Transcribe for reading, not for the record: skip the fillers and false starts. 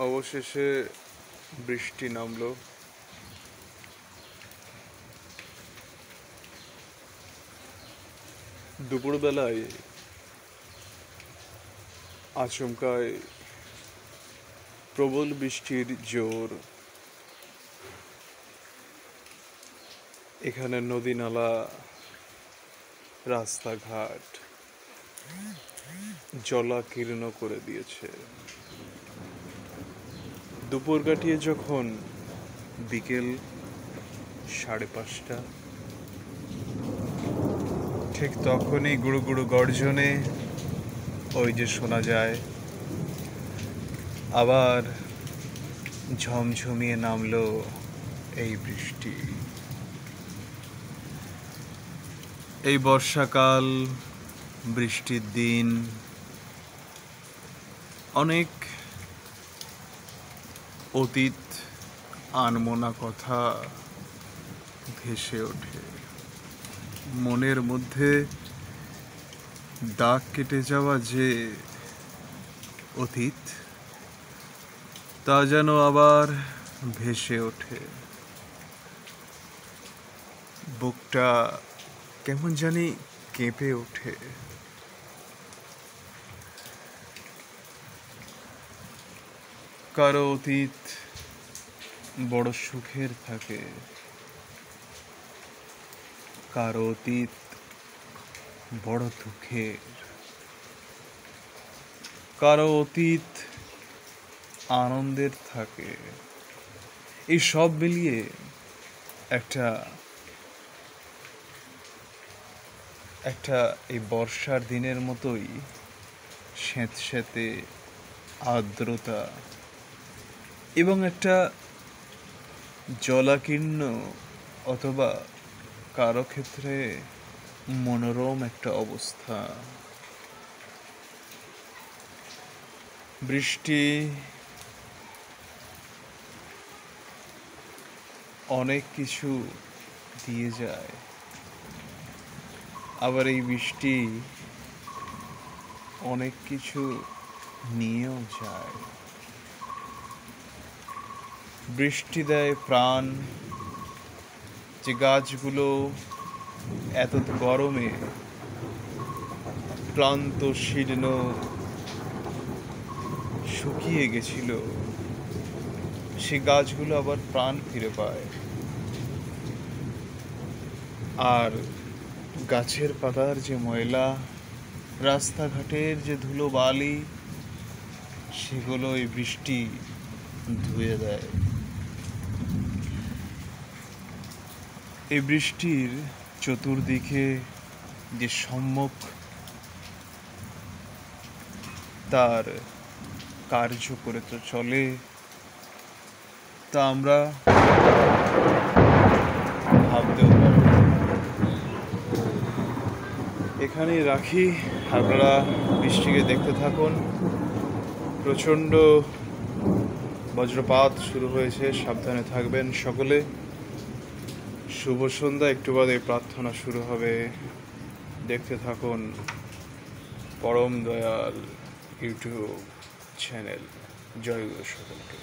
অবশেষে বৃষ্টি নামলো। দুপুরবেলায় আচমকায় প্রবল বৃষ্টির জোর। এখানে নদী নালা, রাস্তাঘাট জলাকীর্ণ করে দিয়েছে। দুপুর কাটিয়ে যখন বিকেল 5:30, ঠিক তখনই গুড়ু গুড়ু গর্জনে ওই যে শোনা যায় আবার ঝমঝমিয়ে নামলো এই বৃষ্টি। এই বর্ষাকাল, বৃষ্টির দিন, অনেক অতীত আনমনা কথা ভেসে ওঠে মনের মধ্যে। দাগ কেটে যাওয়া যে অতীত, তা যেন আবার ভেসে ওঠে। বুকটা কেমন জানি কেঁপে ওঠে। কারো অতীত বড় সুখের থাকে, কারো অতীত বড় দুঃখের, কারো অতীত আনন্দের থাকে। এই সব মিলিয়ে একটা এই বর্ষার দিনের মতোই স্যাঁতস্যাঁতে আর্দ্রতা এবং একটা জলাকীর্ণ অথবা কারো ক্ষেত্রে মনোরম একটা অবস্থা। বৃষ্টি অনেক কিছু দিয়ে যায়, আবার এই বৃষ্টি অনেক কিছু নিয়েও যায়। বৃষ্টি দেয় প্রাণ। যে গাছগুলো এত গরমে ক্লান্ত শীর্ণ শুকিয়ে গেছিল, সে গাছগুলো আবার প্রাণ ফিরে পায়। আর গাছের পাতার যে ময়লা, রাস্তাঘাটের যে ধুলো বালি, সেগুলো এই বৃষ্টি ধুয়ে দেয়। এই বৃষ্টির চতুর্দিকে যে সম্যক তার কার্য করে তো চলে, তা আমরা ভাবতেও পারি। এখানেই রাখি, আপনারা বৃষ্টিকে দেখতে থাকুন। প্রচণ্ড বজ্রপাত শুরু হয়েছে, সাবধানে থাকবেন সকলে। শুভ সন্ধ্যা। একটু বাদে প্রার্থনা শুরু হবে। দেখতে থাকুন পরম দয়াল ইউটিউব চ্যানেল। জয় গুরু সকলকে।